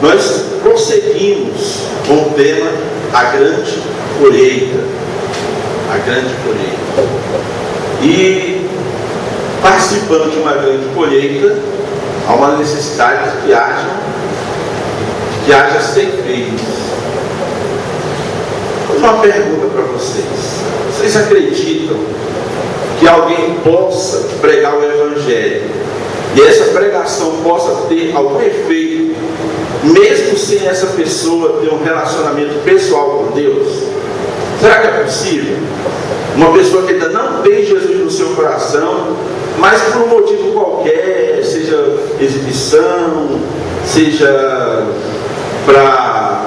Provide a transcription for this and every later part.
Nós prosseguimos com o tema A Grande Colheita. A Grande Colheita. E participando de uma grande colheita, há uma necessidade de que haja ceifeiros. Vou fazer uma pergunta para vocês. Vocês acreditam que alguém possa pregar o Evangelho e essa pregação possa ter algum efeito, mesmo sem essa pessoa ter um relacionamento pessoal com Deus? Será que é possível? Uma pessoa que ainda não tem Jesus no seu coração, mas por um motivo qualquer, seja exibição, seja para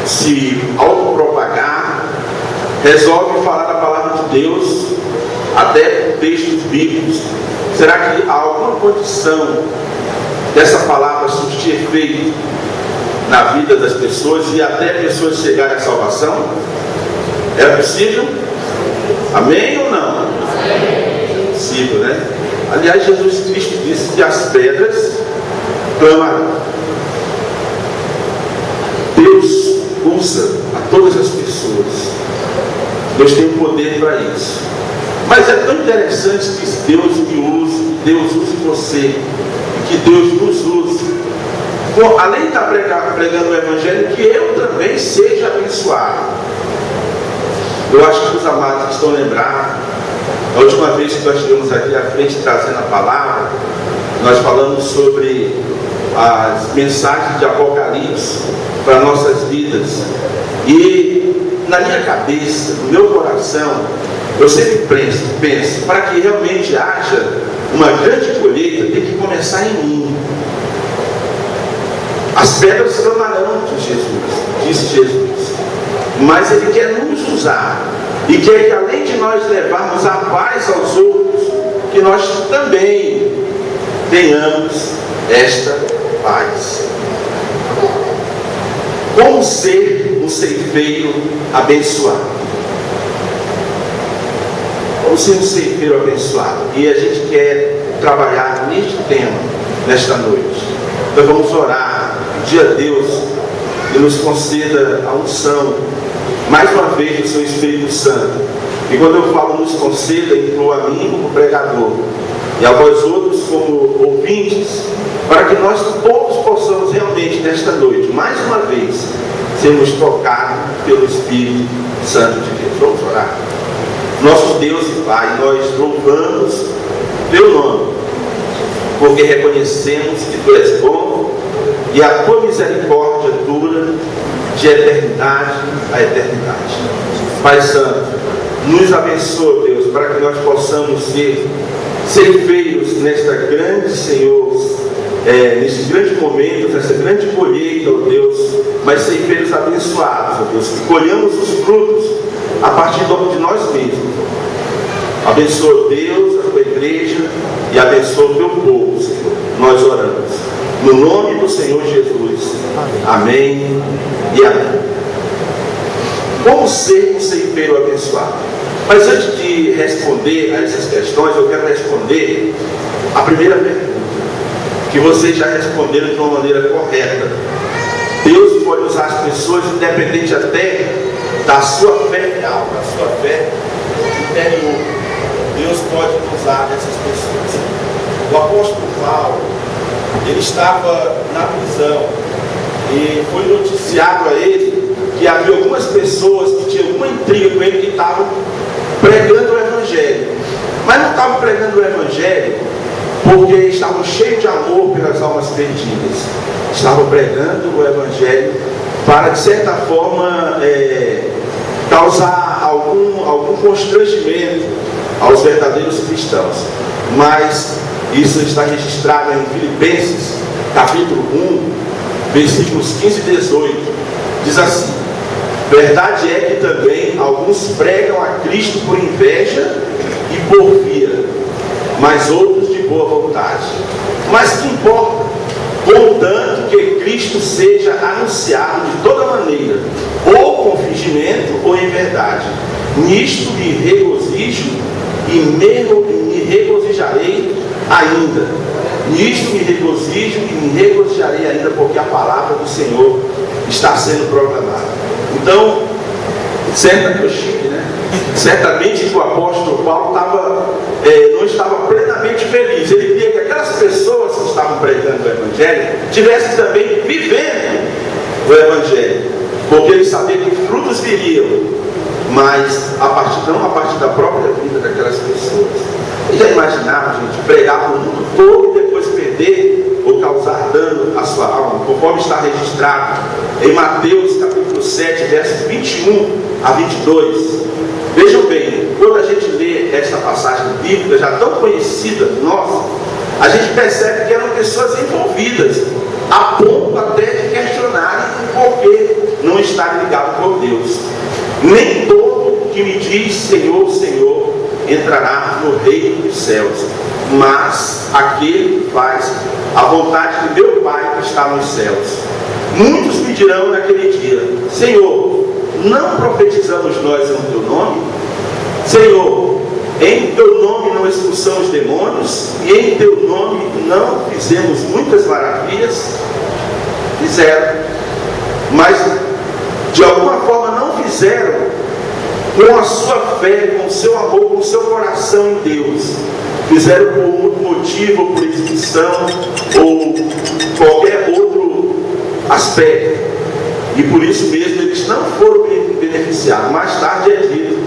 se autopropagar, resolve falar da palavra de Deus, até textos bíblicos. Será que há alguma condição dessa palavra surtir efeito na vida das pessoas e até pessoas chegarem à salvação? É possível? Amém ou não? É possível, né? Aliás, Jesus Cristo disse que as pedras clamarão. Deus usa a todas as pessoas. Deus tem poder para isso. Mas é tão interessante que Deus me use, que Deus use você, que Deus nos use. Bom, além de estar pregando o Evangelho, que eu também seja abençoado. Eu acho que os amados estão lembrados, a última vez que nós estivemos aqui à frente trazendo a palavra, nós falamos sobre as mensagens de Apocalipse para nossas vidas. E na minha cabeça, no meu coração, eu sempre penso, para que realmente haja uma grande colheita, tem que começar em mim. As pedras clamarão de Jesus, disse Jesus. Mas Ele quer nos usar e quer que, além de nós levarmos a paz aos outros, que nós também tenhamos esta paz. Como ser um ceifeiro abençoado? Como ser um ceifeiro abençoado? E a gente quer trabalhar neste tema, nesta noite. Então vamos orar, pedir a Deus que nos conceda a unção, mais uma vez, do seu Espírito Santo. E quando eu falo nos conceda, inclua a mim como pregador e a vós outros como ouvintes, para que nós todos possamos realmente nesta noite, mais uma vez, sermos tocados pelo Espírito Santo de Deus. Vamos orar. Nosso Deus e Pai, nós louvamos teu nome, porque reconhecemos que tu és bom e a tua misericórdia dura de eternidade a eternidade. Pai Santo, nos abençoa, Deus, para que nós possamos ser ceifeiros nesta grande, Senhor, nesse grande momento, nessa grande colheita, ó Deus, mas ceifeiros abençoados, ó Deus, que colhamos os frutos a partir de nós mesmos. Abençoa, Deus, a tua igreja e abençoa o teu povo, Senhor. Nós oramos no nome do Senhor Jesus. Amém e amém. Como ser um ceifeiro abençoado? Mas antes de responder a essas questões, eu quero responder a primeira pergunta, que vocês já responderam de uma maneira correta. Deus pode usar as pessoas, independente até da sua fé real, da sua fé interior. Deus pode usar essas pessoas. O apóstolo Paulo, ele estava na prisão e foi noticiado a ele que havia algumas pessoas que tinham alguma intriga com ele, que estavam pregando o Evangelho, mas não estavam pregando o Evangelho porque estavam cheios de amor pelas almas perdidas. Estavam pregando o Evangelho para, de certa forma, causar algum constrangimento aos verdadeiros cristãos. Mas isso está registrado em Filipenses, capítulo 1, versículos 15 e 18. Diz assim: verdade é que também alguns pregam a Cristo por inveja e por via, mas outros de boa vontade. Mas que importa? Contanto que Cristo seja anunciado de toda maneira, ou com fingimento ou em verdade. Nisto me regozijo e me regozijarei ainda, Nisto me regozijo e me regozijarei ainda, porque a palavra do Senhor está sendo proclamada. Então, certamente que o apóstolo Paulo não estava plenamente feliz. Ele queria que aquelas pessoas que estavam pregando o Evangelho tivessem também vivendo o Evangelho, porque ele sabia que frutos viriam, mas não a partir da própria vida daquelas pessoas. E já imaginava, gente, pregar para o mundo todo e depois perder ou causar dano à sua alma, conforme está registrado em Mateus capítulo 7, versos 21 a 22. Vejam bem, quando a gente lê esta passagem bíblica, já tão conhecida nossa, a gente percebe que eram pessoas envolvidas, a ponto até de questionarem o porquê não estarem ligados por Deus. Nem todo que me diz Senhor, Senhor, entrará no reino dos céus, mas aquele que faz a vontade de meu Pai que está nos céus. Muitos me dirão naquele dia: Senhor, não profetizamos nós em teu nome? Senhor, em teu nome não expulsamos demônios, e em teu nome não fizemos muitas maravilhas? Fizeram, mas de alguma forma não fizeram com a sua fé, com o seu amor, com o seu coração em Deus. Fizeram por outro motivo, por exibição ou qualquer outro aspecto, e por isso mesmo eles não foram beneficiados. Mais tarde é dito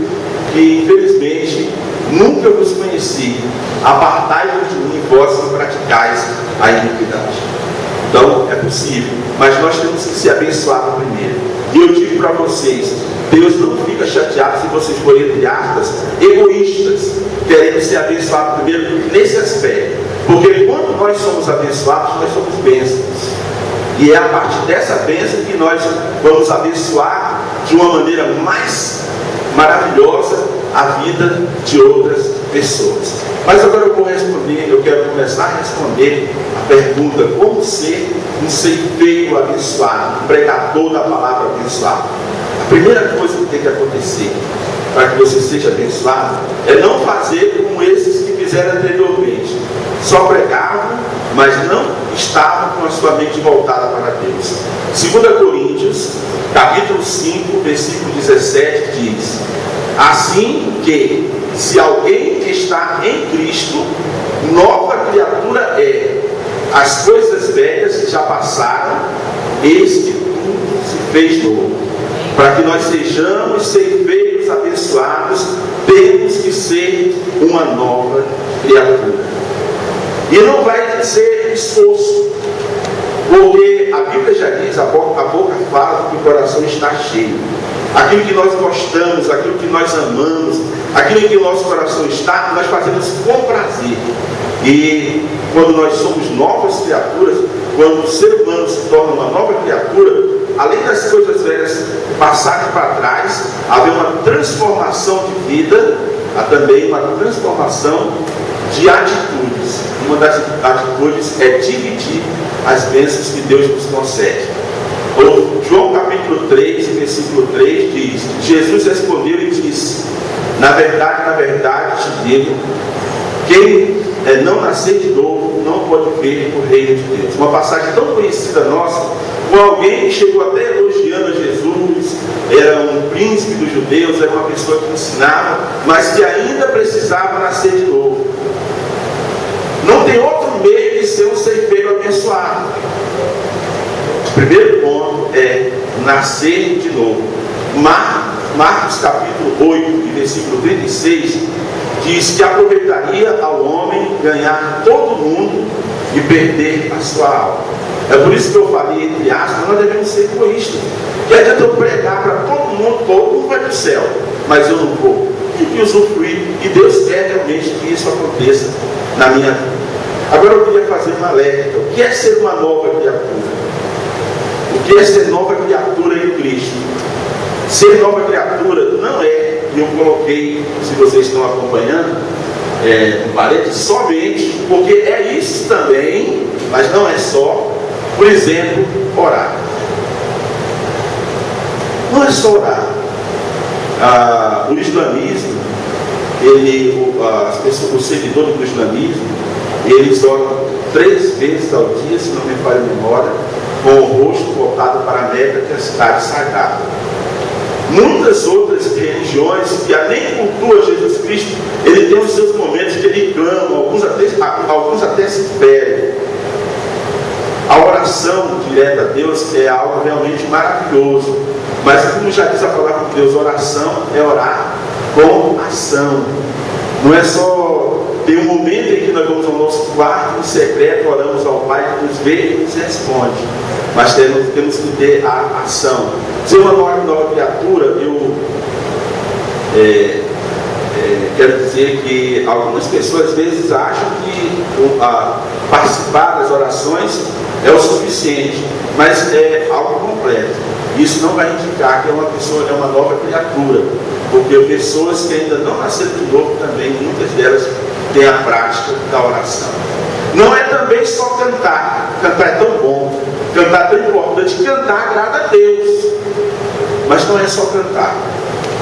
que, infelizmente, nunca vos conheci, apartai-vos de mim, vós que praticais a iniquidade. Então é possível, mas nós temos que ser abençoados primeiro. E eu digo para vocês, Deus não fica chateado se vocês forem, entre aspas, egoístas, querendo ser abençoados primeiro nesse aspecto. Porque quando nós somos abençoados, nós somos bênçãos. E é a partir dessa bênção que nós vamos abençoar de uma maneira mais maravilhosa a vida de outras pessoas. Mas agora eu quero começar a responder a pergunta: como ser um ceifeiro abençoado, um pregador da palavra abençoado? A primeira coisa que tem que acontecer para que você seja abençoado é não fazer como esses que fizeram anteriormente. Só pregavam, mas não estavam com a sua mente voltada para Deus. 2 Coríntios, capítulo 5, versículo 17 diz: assim que, se alguém está em Cristo, nova criatura é. As coisas velhas que já passaram, eis que tudo se fez novo. Para que nós sejamos ceifeiros abençoados, temos que ser uma nova criatura. E não vai ser esforço, porque a Bíblia já diz, a boca fala que o coração está cheio. Aquilo que nós gostamos, aquilo que nós amamos, aquilo em que o nosso coração está, nós fazemos com prazer. E quando nós somos novas criaturas, quando o ser humano se torna uma nova criatura, além das coisas velhas passarem para trás, haver uma transformação de vida, há também uma transformação de atitudes. Uma das atitudes é dividir as bênçãos que Deus nos concede. João capítulo 3, versículo 3 diz: Jesus respondeu e disse: na verdade te digo, quem não nascer de novo não pode ver o reino de Deus. Uma passagem tão conhecida nossa, com alguém que chegou até elogiando a Jesus, era um príncipe dos judeus, era uma pessoa que ensinava, mas que ainda precisava nascer de novo. Não tem outro meio de ser um ceifeiro abençoado. O primeiro ponto é nascer de novo. Marcos capítulo 8, versículo 36, diz que aproveitaria ao homem ganhar todo mundo e perder a sua alma. É por isso que eu falei, entre aspas, nós devemos ser egoístas. Que adianta eu pregar para todo mundo vai para o céu, mas eu não vou. Tem que usufruir, e Deus quer realmente que isso aconteça na minha vida. Agora eu queria fazer uma alerta. O que é ser uma nova criatura? O que é ser nova criatura em Cristo? Ser nova criatura não é, e eu coloquei, se vocês estão acompanhando, no parede, somente, porque é isso também, mas não é só, por exemplo, orar. Não é só orar. O islamismo, os seguidores do islamismo, E eles oram 3 vezes ao dia, se não me falha a memória, com o rosto voltado para a Meca, que é a cidade sagrada. Muitas outras religiões que nem cultuam Jesus Cristo, ele tem os seus momentos que ele clama, alguns até se ferem. A oração direta a Deus é algo realmente maravilhoso, mas como já diz a palavra de Deus, oração é orar com ação. Não é só ter um momento em que nós vamos ao nosso quarto, em secreto, oramos ao Pai que nos vê e nos responde, mas temos que ter a ação. Se uma nova criatura, eu quero dizer que algumas pessoas às vezes acham que participar das orações é o suficiente, mas é algo completo. Isso não vai indicar que é uma nova criatura, porque pessoas que ainda não nasceram de novo também, muitas delas têm a prática da oração. Não é também só cantar é tão bom, cantar é tão importante, cantar agrada a Deus, mas não é só cantar.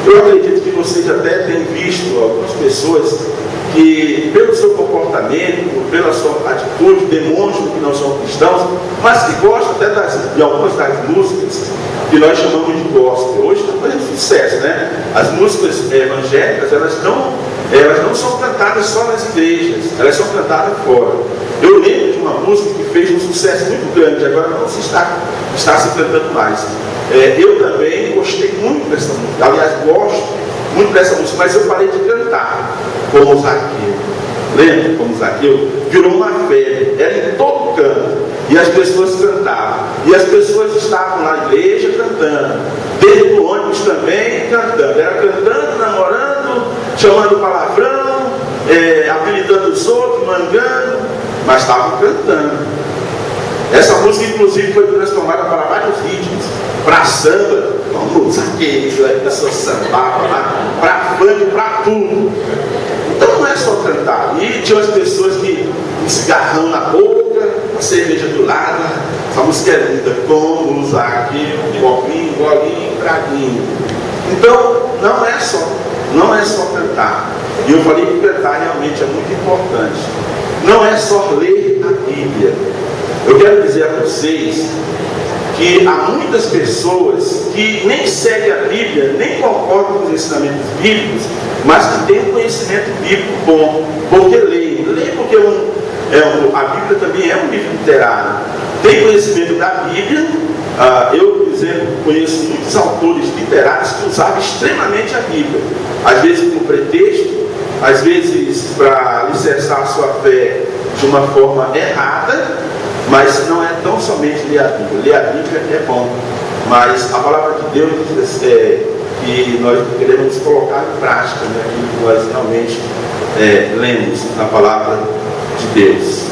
Eu acredito que vocês até têm visto algumas pessoas que, pelo seu comportamento, pela sua atitude, demonstram que não são cristãos, mas que gostam até de algumas das músicas que nós chamamos de gospel. Hoje está fazendo sucesso, né? As músicas evangélicas, elas não são cantadas só nas igrejas, elas são cantadas fora. Eu lembro de uma música que fez um sucesso muito grande, agora não se está se cantando mais. Eu também gostei muito dessa música, aliás, gosto muito dessa música, mas eu parei de cantar, como Zaqueu. Lembra como Zaqueu? Virou uma febre, era em todo canto, e as pessoas cantavam, e as pessoas estavam na igreja cantando, dentro do ônibus também cantando, era cantando, namorando, chamando palavrão, apelidando os outros, mangando, mas estavam cantando. Essa música inclusive foi transformada para vários ritmos, para samba, vamos Zaqueu, aí a pessoa sambava, para funk, para tudo. Então não é só cantar. E tinha as pessoas que um cigarrão na boca, uma cerveja do lado, essa música é linda, como Zaqueu, bolinho, traguinho. Então não é só cantar. E eu falei que cantar realmente é muito importante. Não é só ler a Bíblia. Eu quero dizer a vocês que há muitas pessoas que nem seguem a Bíblia, nem concordam com os ensinamentos bíblicos, mas que têm um conhecimento bíblico bom, porque leem porque a Bíblia também é um livro literário, tem conhecimento da Bíblia. Eu, por exemplo, conheço muitos autores literários que usavam extremamente a Bíblia, às vezes como pretexto, às vezes para alicerçar a sua fé de uma forma errada. Mas não é tão somente ler a Bíblia. Ler a Bíblia é bom, mas a palavra de Deus diz que nós queremos colocar em prática, né, aquilo que nós realmente lemos na palavra de Deus.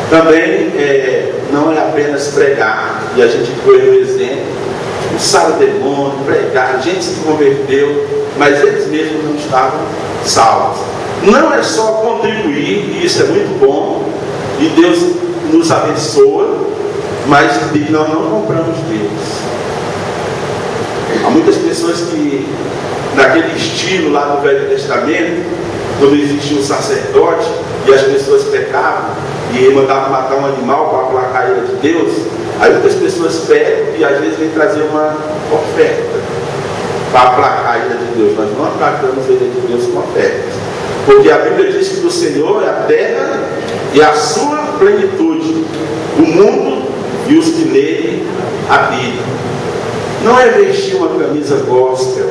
Também não é apenas pregar, e a gente foi no exemplo, expulsar o demônio, pregar, gente se converteu, mas eles mesmos não estavam salvos. Não é só contribuir, e isso é muito bom, e Deus nos abençoa, mas nós não compramos Deus. Há muitas pessoas que, naquele estilo lá do Velho Testamento, quando existia um sacerdote e as pessoas pecavam e mandavam matar um animal para aplacar a ira de Deus, aí muitas pessoas pecam e às vezes vêm trazer uma oferta para aplacar a ira de Deus. Nós não aplacamos a ira de Deus com ofertas, porque a Bíblia diz que do Senhor é a terra e a sua plenitude, o mundo e os que nele habitam. Não é vestir uma camisa gospel,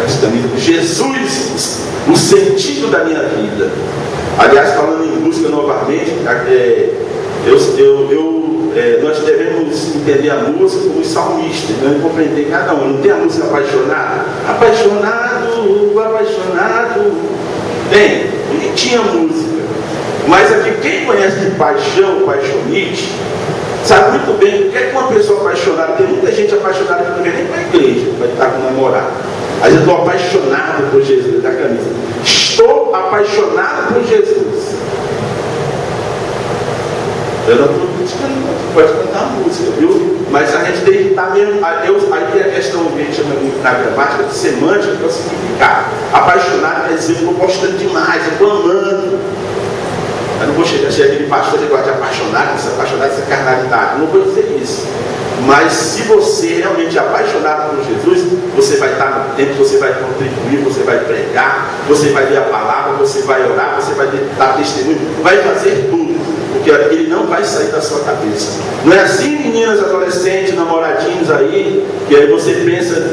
essa camisa de Jesus, o sentido da minha vida. Aliás, falando em música novamente, nós devemos entender a música como os salmistas, não compreender cada um. Não tem a música apaixonada? Apaixonado. Tem, bonitinha a música. Mas aqui, quem conhece de paixão, paixonite, sabe muito bem o que é que uma pessoa apaixonada. Tem muita gente apaixonada que não vem nem para a igreja, vai estar com namorado. Mas eu estou apaixonado por Jesus, da camisa. Estou apaixonado por Jesus. Eu não estou criticando, pode cantar a música, viu? Mas a gente tem que estar mesmo. A Deus, aí é a questão que a gente chama na gramática de semântica, que é o significado. Apaixonado quer dizer, eu estou gostando demais, eu estou amando. Eu não vou chegar aquele pastor que gosta de apaixonar, se apaixonar dessa carnalidade. Não vou dizer isso. Mas se você realmente é apaixonado por Jesus, você vai estar no tempo, você vai contribuir, você vai pregar, você vai ler a palavra, você vai orar, você vai dar testemunho, vai fazer tudo, porque ele não vai sair da sua cabeça. Não é assim, meninas, adolescentes, namoradinhos aí, que aí você pensa,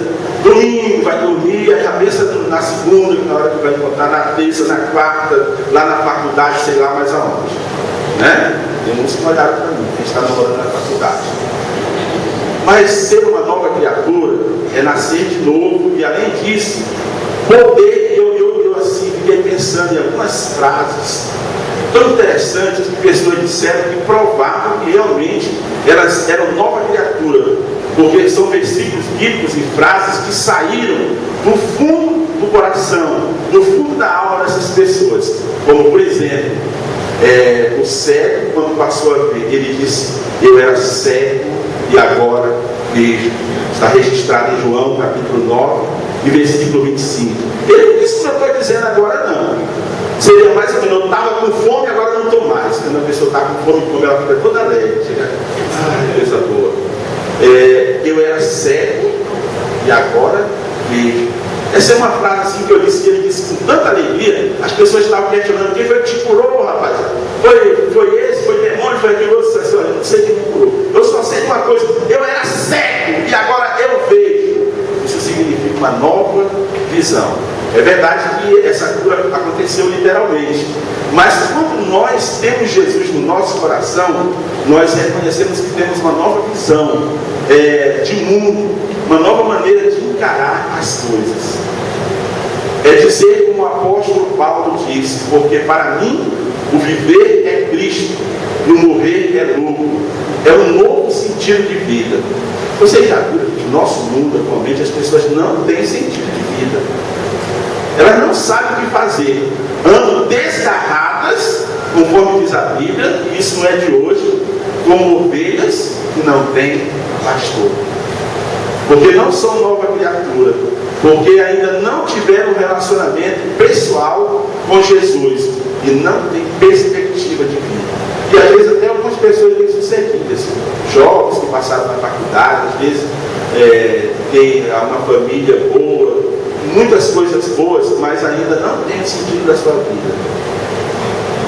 domingo vai dormir, aí já pensa na segunda, na hora que vai encontrar, na terça, na quarta, lá na faculdade, sei lá mais aonde. Né? Tem uns que olharam para mim, a gente está namorando na faculdade. Mas ser uma nova criatura é nascer de novo, e além disso, poder, eu assim, fiquei pensando em algumas frases tão interessantes que pessoas disseram que provavam que realmente elas eram nova criatura, porque são versículos bíblicos e frases que saíram do fundo do coração, do fundo da alma dessas pessoas. Como, por exemplo, o cego, quando passou a ver, ele disse: eu era cego e agora vejo. Está registrado em João capítulo 9 e versículo 25. Ele não disse que eu estou dizendo agora, não. Seria mais ou menos, eu estava com fome, agora não estou mais. Quando a pessoa está com fome, ela fica toda alegre. Coisa boa. Eu era cego e agora vejo. Essa é uma frase assim que eu disse, que ele disse com tanta alegria. As pessoas estavam questionando: quem foi que te curou, rapaz? Foi esse, foi demônio, foi aquele outro? Eu não sei quem me curou. Eu só sei de uma coisa: eu era cego e agora eu vejo. Isso significa uma nova visão. É verdade que essa cura aconteceu literalmente, mas quando nós temos Jesus no nosso coração, nós reconhecemos que temos uma nova visão de mundo, uma nova maneira de encarar as coisas. É dizer como o apóstolo Paulo disse: porque para mim o viver é Cristo e o morrer é lucro. É um novo sentido de vida. Você já viu que no nosso mundo atualmente as pessoas não têm sentido de vida. Elas não sabem o que fazer, andam desgarradas, conforme diz a Bíblia, e isso não é de hoje, como ovelhas que não têm pastor. Porque não são nova criatura, porque ainda não tiveram um relacionamento pessoal com Jesus e não têm perspectiva de vida. E às vezes até algumas pessoas bem-sucedidas, jovens que passaram na faculdade, às vezes têm uma família boa, muitas coisas boas, mas ainda não tem o sentido da sua vida.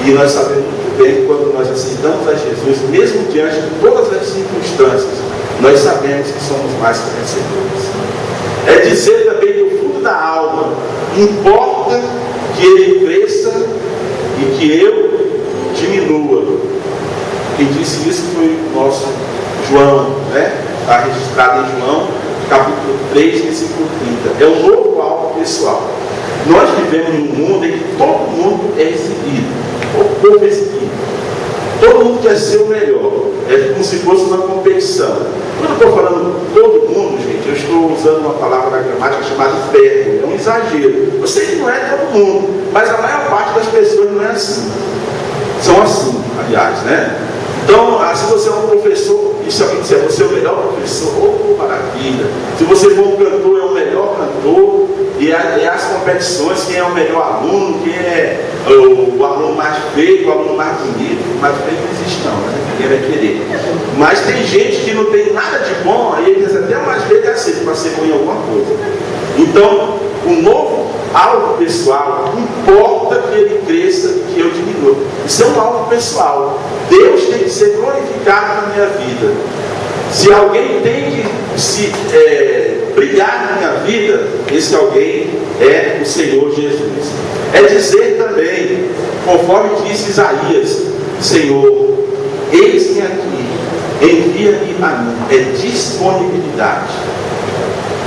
E nós sabemos muito bem que quando nós aceitamos a Jesus, mesmo diante de todas as circunstâncias, nós sabemos que somos mais que vencedores. É dizer também do fundo da alma: importa que ele cresça e que eu diminua. Quem disse isso foi o nosso João, né? Está registrado em João capítulo 3, versículo 30. É o novo alvo pessoal. Nós vivemos em um mundo em que todo mundo é exibido, o povo é exibido. Todo mundo quer ser o melhor. É como se fosse uma competição. Quando eu estou falando todo mundo, gente, eu estou usando uma palavra da gramática chamada hipérbole. É um exagero. Eu sei que não é todo mundo, mas a maior parte das pessoas não é assim. São assim, aliás, né? Então, se você é um professor, e se alguém disser: você é o melhor professor, oh, maravilha. Se você for um cantor, é o melhor cantor. E as competições: quem é o melhor aluno, quem é o aluno mais feio, o aluno mais bonito. Mais feio não existe não, né? Ninguém vai querer. Mas tem gente que não tem nada de bom, aí eles até o mais feio aceita para ser bom em alguma coisa. Então, o novo alvo pessoal, importa que ele cresça e que eu diminua. Isso é um alvo pessoal. Deus tem que ser glorificado na minha vida. Se alguém tem que brilhar na minha vida, esse alguém é o Senhor Jesus. É dizer também, conforme diz Isaías: Senhor, eis-me aqui, envia-me a mim. É disponibilidade.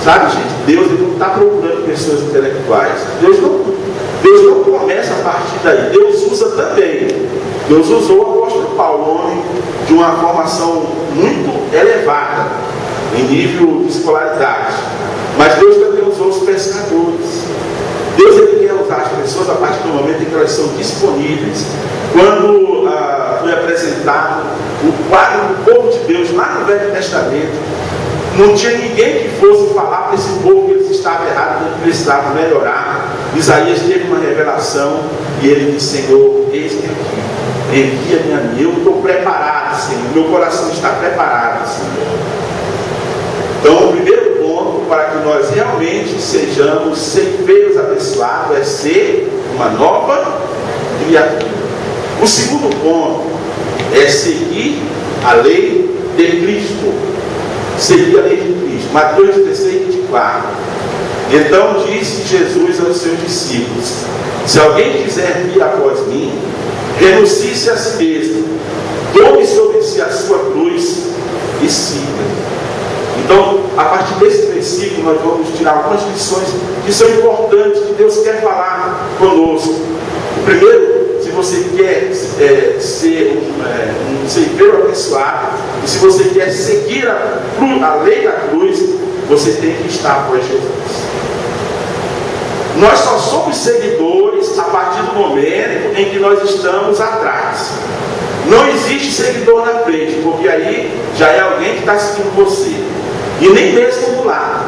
Sabe, gente, Deus não está procurando pessoas intelectuais. Deus não começa a partir daí. Deus usa também. Deus usou o apóstolo Paulo, homem de uma formação muito elevada, em nível de escolaridade. Mas Deus também usou os pescadores. Deus ele quer usar as pessoas a partir do momento em que elas são disponíveis. Quando foi apresentado o quadro do povo de Deus lá no Velho Testamento, Não tinha ninguém que fosse falar para esse povo que eles estavam errados, que eles precisavam melhorar. Isaías teve uma revelação e ele disse: Senhor, eis-me aqui, envia-me a mim. Eu estou preparado, Senhor, meu coração está preparado, Senhor. Então, o primeiro ponto para que nós realmente sejamos ceifeiros abençoados é ser uma nova criatura. O segundo ponto é seguir a lei de Cristo. Seguir a lei de Cristo. Mateus 16, 24. Então disse Jesus aos seus discípulos: se alguém quiser vir após mim, renuncie-se a si mesmo, tome sobre si a sua cruz e siga. Então, a partir desse versículo, nós vamos tirar algumas lições que são importantes, que Deus quer falar conosco. O primeiro, se você quer ser um ceifeiro abençoado, e se você quer seguir a lei da cruz, você tem que estar após Jesus. Nós só somos seguidores a partir do momento em que nós estamos atrás. Não existe seguidor na frente, porque aí já é alguém que está seguindo você. E nem mesmo do lado.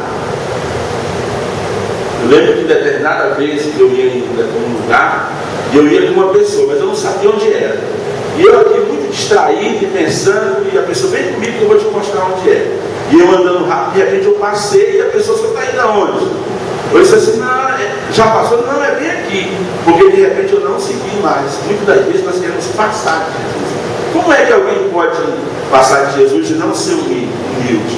Eu lembro que determinada vez que eu ia em um lugar, e eu ia com uma pessoa, mas eu não sabia onde era. E eu aqui muito distraído e pensando, e a pessoa: vem comigo que eu vou te mostrar onde é. E eu andando rápido, de repente eu passei, e a pessoa: você está indo aonde? Eu disse assim: não, já passou? Não, é bem aqui. Porque de repente eu não segui mais. Muitas das vezes nós queremos passar de Jesus. Como é que alguém pode passar de Jesus e não ser humilde?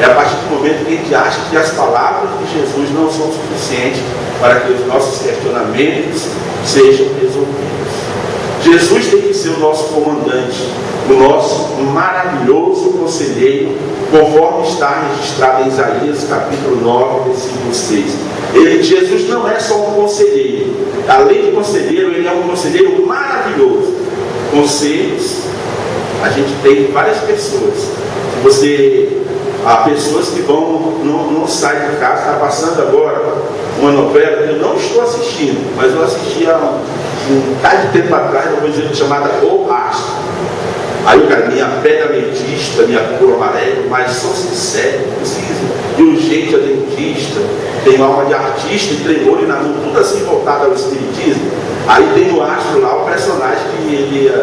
É a partir do momento que a gente acha que as palavras de Jesus não são suficientes para que os nossos questionamentos sejam resolvidos. Jesus tem que ser o nosso comandante, o nosso maravilhoso conselheiro, conforme está registrado em Isaías capítulo 9, versículo 6. Jesus não é só um conselheiro. Além de conselheiro, ele é um conselheiro maravilhoso. Conselhos, a gente tem várias pessoas. Há pessoas que não saem de casa. Está passando agora uma novela que eu não estou assistindo, mas eu assisti há um bocado de tempo atrás, uma coisa chamada O Rastro. Aí o cara: minha pedra dentista, minha cor amarela, mas sou sincero, preciso de urgente a dentista, tenho alma de artista e tremor na mão, tudo assim voltado ao espiritismo. Aí tem o Astro lá, o personagem que ele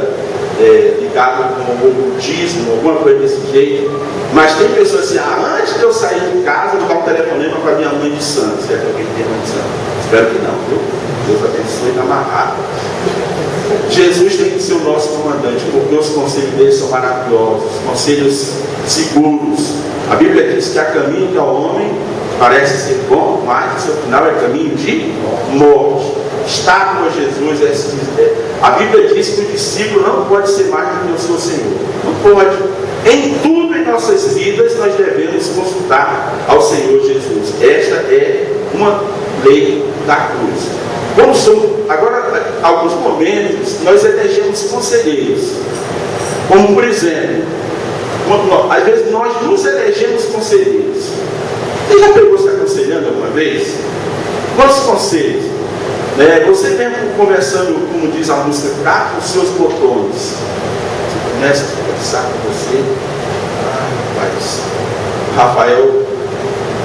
ligado com o ocultismo, alguma coisa desse jeito. Mas tem pessoas assim: antes de eu sair de casa, eu vou dar um telefonema para a minha mãe de santo. Será que alguém tem mãe de santo? Espero que não, viu? Deus abençoe e está amarrado. Jesus tem que ser o nosso comandante, porque os conselhos dele são maravilhosos, conselhos seguros. A Bíblia diz que há caminho que ao homem parece ser bom, mas o seu final é caminho de morte. Estar com Jesus a Bíblia diz que o discípulo não pode ser mais do que o seu Senhor. Não pode. Em tudo em nossas vidas nós devemos consultar ao Senhor Jesus. Esta é uma lei da cruz. Agora, em alguns momentos nós elegemos conselheiros, como por exemplo, às vezes nós nos elegemos conselheiros. Você já pegou se aconselhando alguma vez? Quantos conselhos? Você mesmo conversando, como diz a música, cá com os seus botões. Você começa a conversar com você. Rapaz, Rafael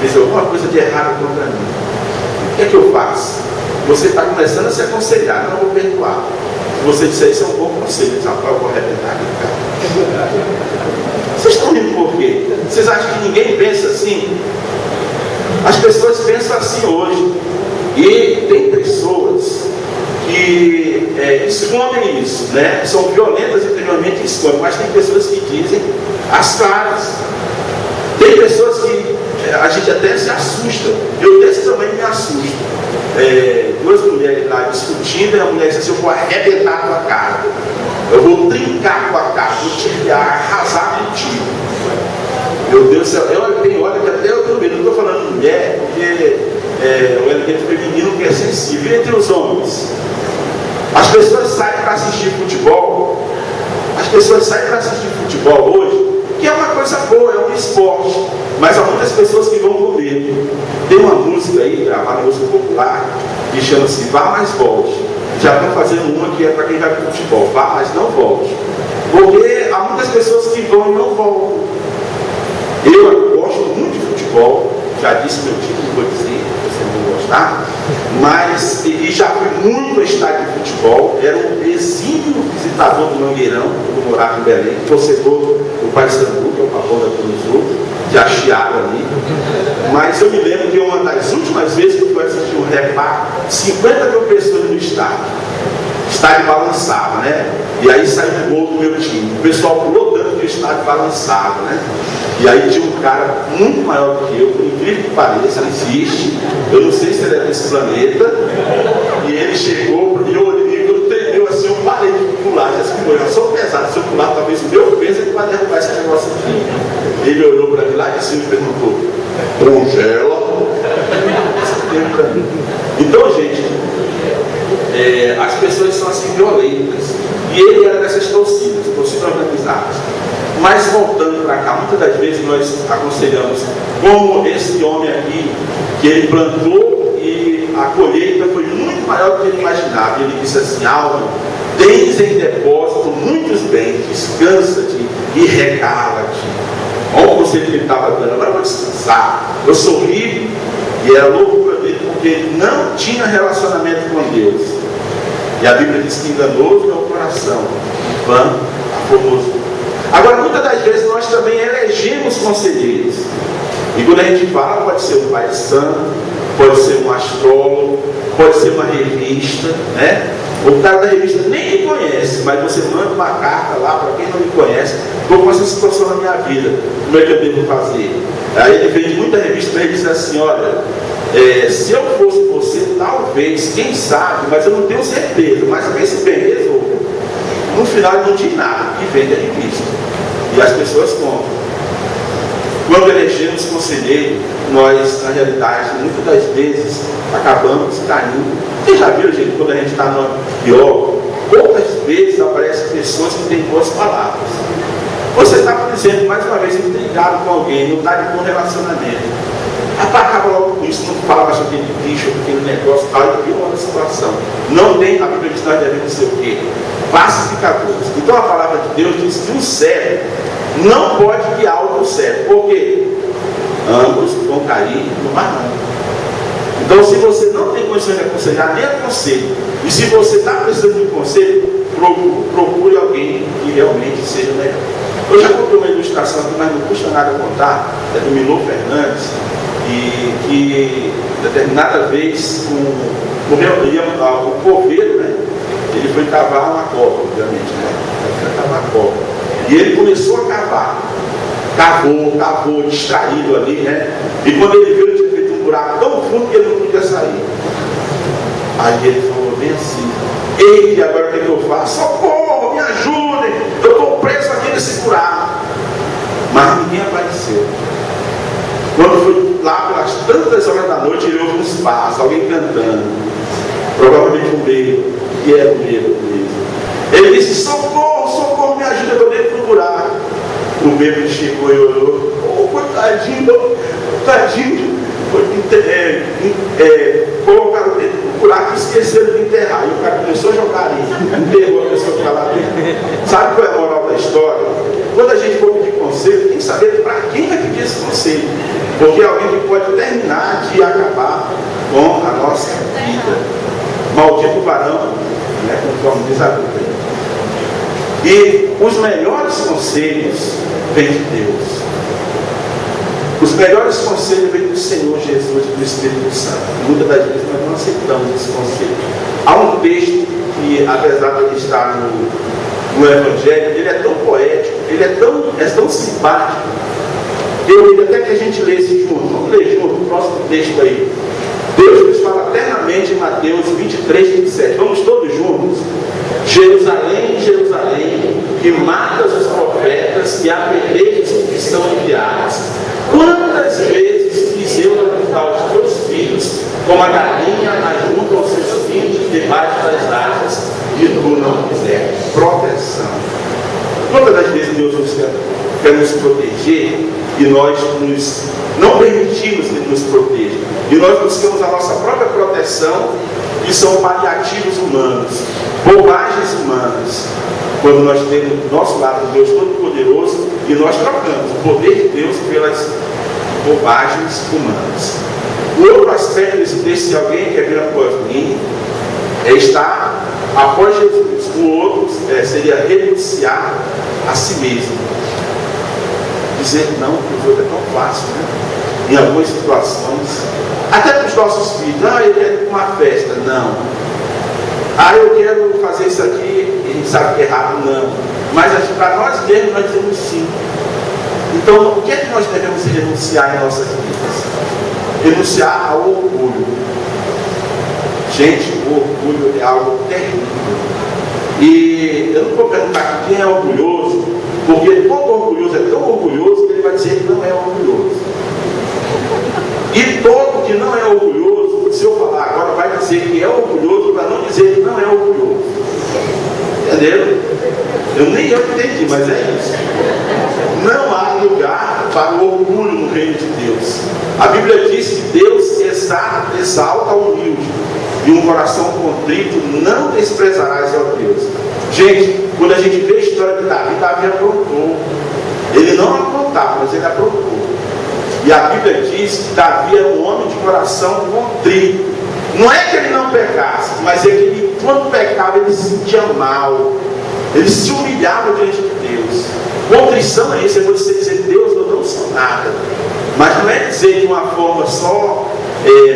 fez alguma coisa de errado contra mim. O que é que eu faço? Você está começando a se aconselhar: não, vou perdoar. Se você disser isso, é um bom conselho. Rafael, eu vou arrebentar aquele cara. Vocês estão rindo por quê? Vocês acham que ninguém pensa assim? As pessoas pensam assim hoje. E tem pessoas que escondem isso, né? São violentas interiormente e escondem, mas tem pessoas que dizem as caras. Tem pessoas que a gente até se assusta. Eu desse tamanho me assusto. Duas mulheres lá discutindo, e a mulher diz assim: eu vou arrebentar a tua cara, eu vou trincar a tua cara, vou te arrasar contigo. Meu Deus do céu, tem hora que até eu também não estou falando mulher, porque o elemento feminino que é sensível. Entre os homens, as pessoas saem para assistir futebol. As pessoas saem para assistir futebol hoje, que é uma coisa boa, é um esporte, mas há muitas pessoas que vão com medo. Tem uma música aí, gravada, música popular, que chama-se Vá Mais Volte. Já estão fazendo uma que é para quem vai para o futebol: vá, mas não volte. Porque há muitas pessoas que vão e não voltam. Eu gosto muito futebol, já disse meu time, não vou dizer, vocês vão gostar, mas e já fui muito a estádio de futebol, era um exímio visitador do Mangueirão, quando morava em Belém, torcedor do Paysandu, que é o Pavão da Cruzul, de Achiago ali. Mas eu me lembro de uma das últimas vezes que eu fui assistir um repá, 50 mil pessoas no estádio. O estádio balançava, né? E aí saiu o gol do meu time. O pessoal pulou tanto que o estádio balançava, né? E aí tinha um cara muito maior do que eu, por incrível que pareça, ele existe. Eu não sei se ele é desse planeta. E ele chegou e eu tremeu assim, eu parei de pular. Já assim, eu sou pesado, se eu pular, talvez o meu peso ele vai derrubar esse negócio aqui. Ele olhou para mim lá de cima e perguntou: congela? Então, gente, as pessoas são assim violentas. E ele era dessas torcidas organizadas. Mas voltando para cá, muitas das vezes nós aconselhamos, como esse homem aqui, que ele plantou e a colheita foi muito maior do que ele imaginava. Ele disse assim: alma, tens em depósito muitos bens, descansa-te e regala-te. Olha o conselho que ele estava dando: agora eu vou descansar. Eu sou rico. E era loucura dele porque ele não tinha relacionamento com Deus. E a Bíblia diz que enganoso é o coração, vã, aformoso. Agora, muitas das vezes nós também elegemos conselheiros. E quando a gente fala, pode ser um pai santo, pode ser um astrólogo, pode ser uma revista, né? O cara da revista nem me conhece, mas você manda uma carta lá para quem não me conhece: estou com essa situação na minha vida, como é que eu devo fazer? Aí ele vende muita revista e diz assim: olha, se eu fosse você, talvez, quem sabe, mas eu não tenho certeza, mas pense bem, resolva. No final ele não diz nada, e vende a revista. E as pessoas compram. Quando elegemos conselheiro, nós, na realidade, muitas das vezes, acabamos caindo. Vocês já viram, gente, quando a gente está no pior, poucas vezes aparecem pessoas que têm boas palavras. Você está, por exemplo, mais uma vez intrigado com alguém, não está de bom relacionamento. Acaba logo com isso, não fala mais sobre aquele bicho, aquele negócio, tal, e pior a situação. Não tem, a Bíblia diz que nós devemos ser o quê? Pacificadores. Então a palavra de Deus diz que um servo não pode guiar outro servo. Por quê? Ambos vão cair no mar. Então, se você não tem condições de aconselhar, nem aconselho. E se você está precisando de um conselho, procure alguém que realmente seja melhor. Eu já contei uma ilustração aqui, mas não custa nada contar, é do Milô Fernandes, e que determinada vez o coveiro, né? Ele foi cavar uma cova, obviamente, né? Ele foi cavar a cova. E ele começou a cavar. Cavou, distraído ali, né? E quando ele viu, ele tinha feito um buraco tão fundo que ele não podia sair. Aí ele falou bem assim: ei, agora o que eu faço? Socorro, me ajudem! Eu estou preso aqui nesse buraco. Mas ninguém apareceu. Quando foi lá pelas tantas horas da noite, ele ouve uns passos, alguém cantando. Provavelmente um bêbado, que era um bêbado mesmo. Ele disse: socorro, me ajuda, eu estou dentro do buraco. O bêbado chegou e olhou: oh, coitadinho, colocaram dentro do buraco e esqueceram de enterrar. E o cara começou a jogar ali, enterrou a pessoa que estava lá dentro. Sabe qual é a moral da história? Quando a gente for pedir conselho, tem que saber para quem vai pedir esse conselho. Porque é alguém que pode terminar de acabar com a nossa vida. Maldito varão, né, conforme diz a Bíblia. E os melhores conselhos vêm de Deus. Os melhores conselhos vêm do Senhor Jesus e do Espírito Santo. Muitas das vezes nós não aceitamos esse conselho. Há um texto que, apesar de ele estar no Evangelho, ele é tão poético, ele é tão simpático. Eu queria até que a gente lesse junto. Vamos ler junto o próximo texto aí. Deus nos fala eternamente em Mateus 23, 27. Vamos todos juntos. Jerusalém, Jerusalém, que matas os profetas e apedrejas os que são enviados. Quantas vezes quis eu ajuntar os teus filhos, como a galinha ajunta os seus filhos debaixo das asas, e tu não quiseste. Proteção. Quantas das vezes Deus quer nos proteger e nós não permitimos que Ele nos proteja? E nós buscamos a nossa própria proteção, que são paliativos humanos, bobagens humanas, quando nós temos do nosso lado Deus Todo-Poderoso e nós trocamos o poder de Deus bobagens humanas. O outro aspecto desse texto, se alguém quer vir após mim, é estar após Jesus. O outro seria renunciar a si mesmo. Dizer não para os outros é tão fácil, né? Em algumas situações, até para os nossos filhos. Eu quero ir para uma festa. Não. Eu quero fazer isso aqui, e a gente sabe que é errado. Não. Mas para nós mesmos, nós dizemos sim. Então, o que é que nós devemos renunciar em nossas vidas? Renunciar ao orgulho. Gente, o orgulho é algo terrível. E eu não vou perguntar aqui quem é orgulhoso, porque todo orgulhoso é tão orgulhoso que ele vai dizer que não é orgulhoso. E todo que não é orgulhoso, se eu falar agora, vai dizer que é orgulhoso para não dizer que não é orgulhoso. Entenderam? Nem eu entendi, mas é isso. Não há lugar para o orgulho no reino de Deus. A Bíblia diz que Deus exalta o humilde, e um coração contrito não desprezarás ao Deus. Gente, quando a gente vê a história de Davi aprontou. Ele não aprontava, mas ele aprontou. E a Bíblia diz que Davi era um homem de coração contrito. Não é que ele não pecasse, mas é que ele, quando pecava, ele se sentia mal. Ele se humilhava diante de Deus. Contrição é isso, é você dizer, Deus, eu não sou nada. Mas não é dizer de uma forma só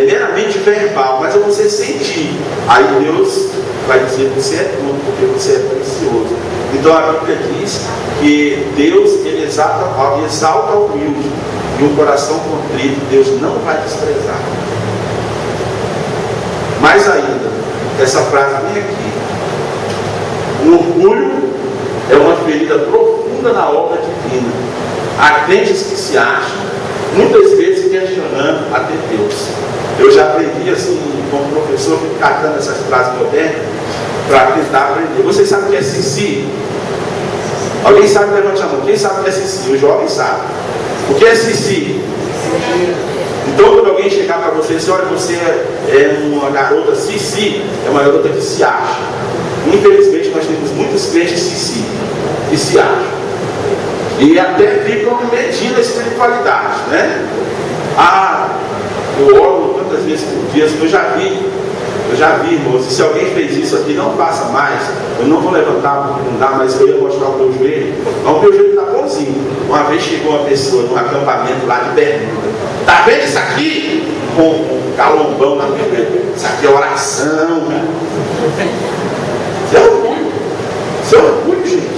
meramente verbal, mas é você sentir. Aí Deus vai dizer, você é tudo, porque você é precioso. Então a Bíblia diz que Deus ele exalta o humilde, e um coração contrito Deus não vai desprezar. Mais ainda, essa frase vem aqui: o orgulho é uma ferida profunda na obra divina. Há crentes que se acham, muitas vezes questionando até Deus. Eu já aprendi assim, como professor, fico catando essas frases modernas para tentar aprender. Vocês sabem o que é Sissi? Alguém sabe? Levante a mão. Quem sabe o que é Sissi? Os jovens sabem. O que é Sissi? Então, quando alguém chegar para você e dizer, olha, você é uma garota Sissi, é uma garota que se acha. Infelizmente, nós temos muitos crentes Sissi que se acham. E até ficam medindo a espiritualidade, né? Eu oro tantas vezes por dia, eu já vi, irmãos, e se alguém fez isso aqui, não faça mais. Eu não vou levantar porque não dá, mas eu ia mostrar o meu joelho. Mas o meu joelho está bonzinho. Uma vez chegou uma pessoa num acampamento lá de Bermuda. Tá vendo isso aqui? Com um calombão na minha joelho. Isso aqui é oração, cara. Isso é orgulho. Isso é orgulho, gente.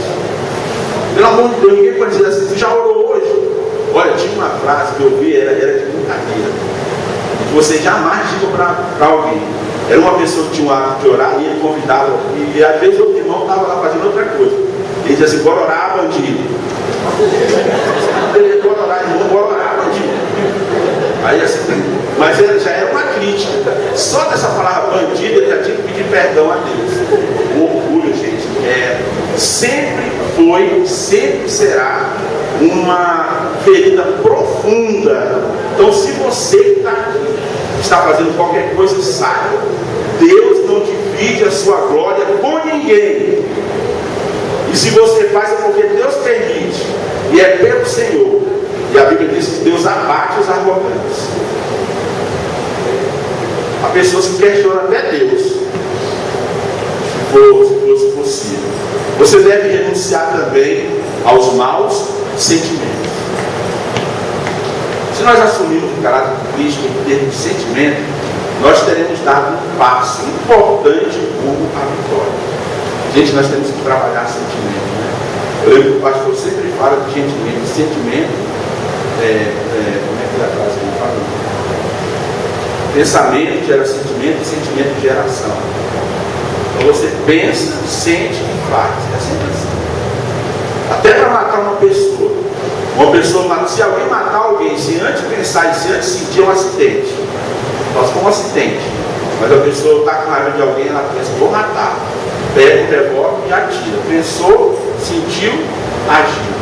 Pelo amor de Deus, ninguém pode dizer assim, você já orou hoje? Olha, tinha uma frase que eu vi, era de brincadeira. Que você jamais diga para alguém. Era uma pessoa que tinha um hábito de orar e ele convidava, e às vezes o irmão estava lá fazendo outra coisa. Ele dizia assim, bora orar, bandido. Ele, bora orar, irmão, bora orar, bandido. Aí assim, mas já era uma crítica. Só dessa palavra bandido ele já tinha que pedir perdão a Deus. O orgulho, gente, sempre foi, sempre será uma ferida profunda. Então, se você que está aqui está fazendo qualquer coisa, saiba, Deus não divide a sua glória com ninguém. E se você faz é porque Deus permite, e é pelo Senhor. E a Bíblia diz que Deus abate os arrogantes. Há pessoas que questionam até Deus, se fosse possível. Você deve renunciar também aos maus sentimentos. Se nós assumirmos o caráter de Cristo em termos de sentimento, nós teremos dado um passo importante rumo à vitória. Gente, nós temos que trabalhar sentimento, né? Eu lembro que o pastor sempre fala de sentimento. Sentimento, como é que é a frase que ele fala? Pensamento gera sentimento e sentimento gera ação. Então você pensa, sente e faz. É sempre assim. Até para matar uma pessoa. Se alguém matar alguém, se antes pensar e se antes sentir, é um acidente. Nós como um acidente. Mas a pessoa está com raiva de alguém, ela pensa, vou matar. Pega o revólver e atira. Pensou, sentiu, agiu.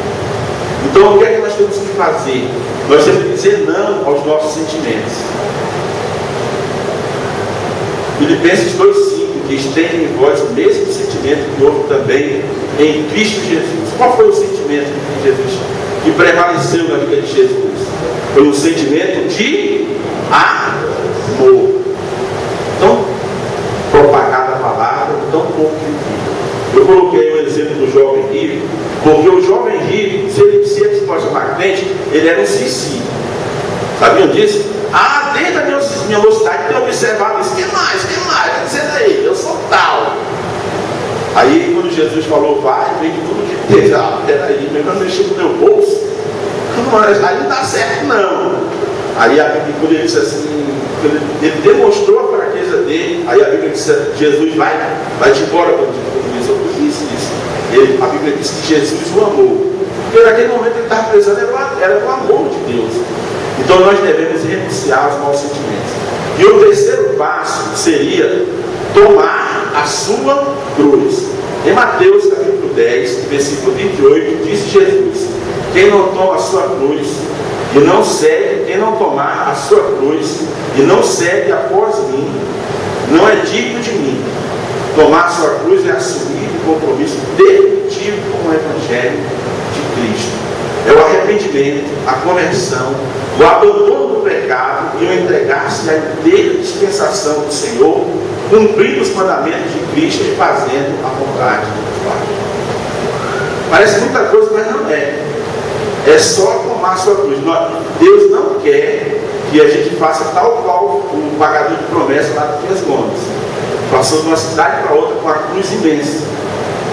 Então o que é que nós temos que fazer? Nós temos que dizer não aos nossos sentimentos. Filipenses 2,5 diz, tenham em vós o mesmo sentimento que houve também em Cristo Jesus. Qual foi o sentimento de Jesus que prevaleceu na vida de Jesus? Foi um sentimento de amor. Tão propagada a palavra, tão pouco vivida. Eu coloquei o exemplo do jovem rico, porque o jovem rico, se ele se tornar crente, ele era um suicídio. Sabiam disso? Desde a minha mocidade, eu observava isso. Que mais? Quer dizer daí? Eu sou tal. Aí, quando Jesus falou, vai, vem de tudo que teve. Peraí, melhor mexer no meu bolso. Aí não dá certo, não. Aí a Bíblia, quando ele disse assim, ele demonstrou a fraqueza dele. Aí a Bíblia disse, Jesus vai-te embora quando isso. A Bíblia diz que Jesus o amou. Porque naquele momento ele estava precisando, era o amor de Deus. Então nós devemos renunciar aos maus sentimentos. E o terceiro passo seria tomar a sua cruz. Em Mateus capítulo 10, versículo 28, diz Jesus: quem não toma a sua cruz e não segue, quem não tomar a sua cruz e não segue após mim, não é digno de mim. Tomar a sua cruz é assumir o compromisso definitivo com o Evangelho de Cristo. É o arrependimento, a conversão, o abandono do pecado e o entregar-se à inteira dispensação do Senhor, cumprindo os mandamentos de Cristo e fazendo a vontade do Pai. Parece muita coisa, mas não é. É só tomar a sua cruz. Deus não quer que a gente faça tal qual o pagador de promessa lá de Dias Gomes. Passou de uma cidade para outra com a cruz imensa.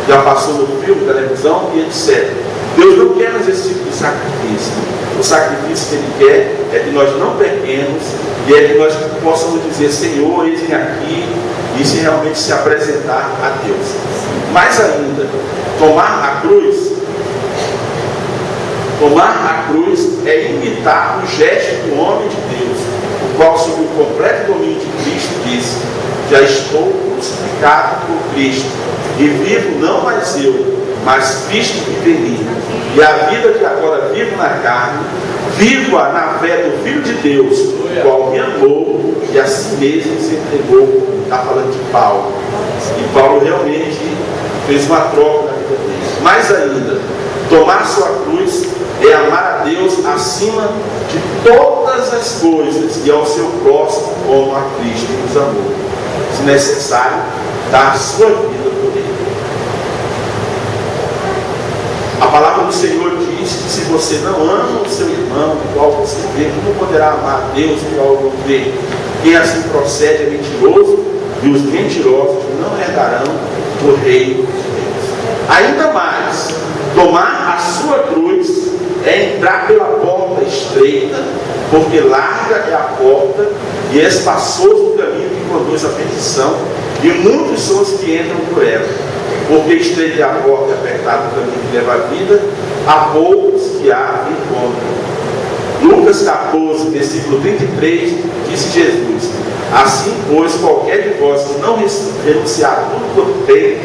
Já passou no filme, televisão e etc. Deus não quer mais esse tipo de sacrifício. O sacrifício que Ele quer é que nós não pequemos e é que nós possamos dizer: Senhor, eis-me aqui, e se realmente se apresentar a Deus. Mais ainda, tomar a cruz é imitar o gesto do homem de Deus, o qual, sob o completo domínio de Cristo, disse: já estou crucificado por Cristo, e vivo não mais eu, mas Cristo vive em mim. E a vida que agora vivo na carne, vivo-a na fé do Filho de Deus, o qual me amou e a si mesmo se entregou. Está falando de Paulo. E Paulo realmente fez uma troca na vida dele. Mais ainda, tomar sua cruz é amar a Deus acima de todas as coisas e ao seu próximo como a Cristo nos amou. Se necessário, dar a sua vida por Ele. A palavra do Senhor diz que se você não ama o seu irmão, igual você vê, como poderá amar a Deus igual não vê? Quem assim procede é mentiroso, e os mentirosos não herdarão o reino de Deus. Ainda mais, tomar a sua cruz é entrar pela porta estreita, porque larga é a porta e espaçoso o caminho que conduz à perdição, e muitos são os que entram por ela. Porque estreita é a porta e apertado o caminho que leva à vida, há poucos que a encontram. Lucas 14, versículo 33, disse Jesus: assim, pois, qualquer de vós que não renunciar a tudo quanto tem,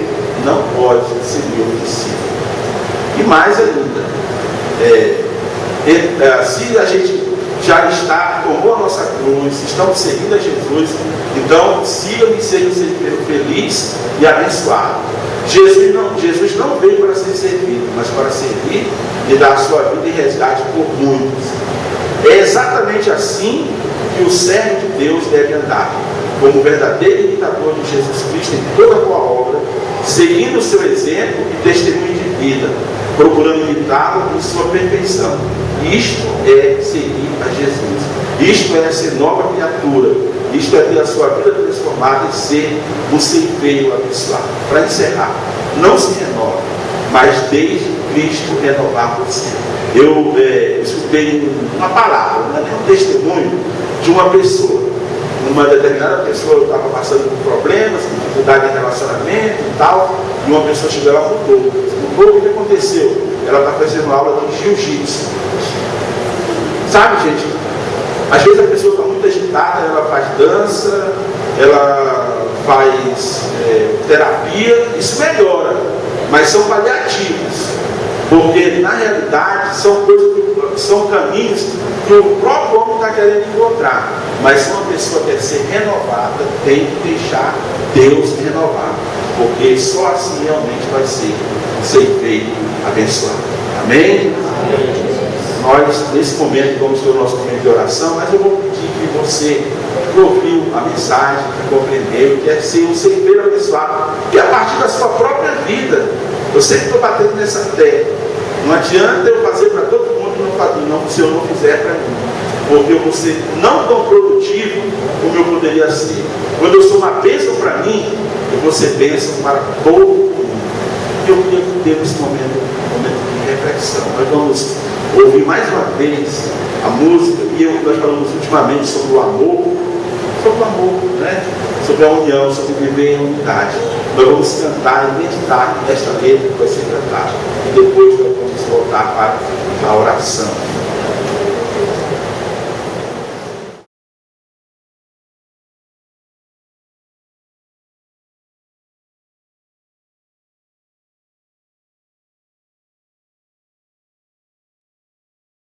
não pode ser meu discípulo. E mais ainda, se a gente já tomou a nossa cruz, estamos seguindo a Jesus, então sigam e sejam feliz e abençoado. Jesus não veio para ser servido, mas para servir e dar a sua vida em resgate por muitos. É exatamente assim que o servo de Deus deve andar, como verdadeiro imitador de Jesus Cristo em toda a boa obra, seguindo o seu exemplo e testemunho de vida, procurando imitá-lo em sua perfeição. Isto é seguir a Jesus. Isto é ser nova criatura. Isto é ter a sua vida transformada e ser um ceifeiro abençoado. Para encerrar, não se renova, mas deixe Cristo renovar você. Eu escutei uma palavra, não é nem um testemunho de uma pessoa. Uma determinada pessoa estava passando por problemas, com dificuldade de relacionamento e tal, e uma pessoa chegou e ela mudou. O que aconteceu? Ela está fazendo aula de jiu-jitsu. Sabe, gente? Às vezes a pessoa está muito agitada, ela faz dança, ela faz terapia, isso melhora, mas são paliativos, porque na realidade são caminhos que o próprio homem está querendo encontrar. Mas se uma pessoa quer ser renovada, tem que deixar Deus renovar, porque só assim realmente vai ser feito abençoado. Amém? Amém. Nós, nesse momento, vamos ter o nosso momento de oração, mas eu vou pedir que você que ouviu a mensagem, que compreendeu, que é ser um servidor abençoado, que a partir da sua própria vida, eu sempre estou batendo nessa tecla. Não adianta eu fazer para todo mundo e não, se eu não fizer para mim, porque eu vou ser não tão produtivo como eu poderia ser. Quando eu sou uma bênção para mim, eu vou ser bênção para todo mundo. E eu queria ter nesse momento um momento de reflexão. Nós vamos ouvir mais uma vez a música, e nós falamos ultimamente sobre o amor, né? Sobre a união, sobre viver em unidade. Nós vamos cantar e meditar nesta letra que vai ser cantada. E depois nós vamos voltar para a oração.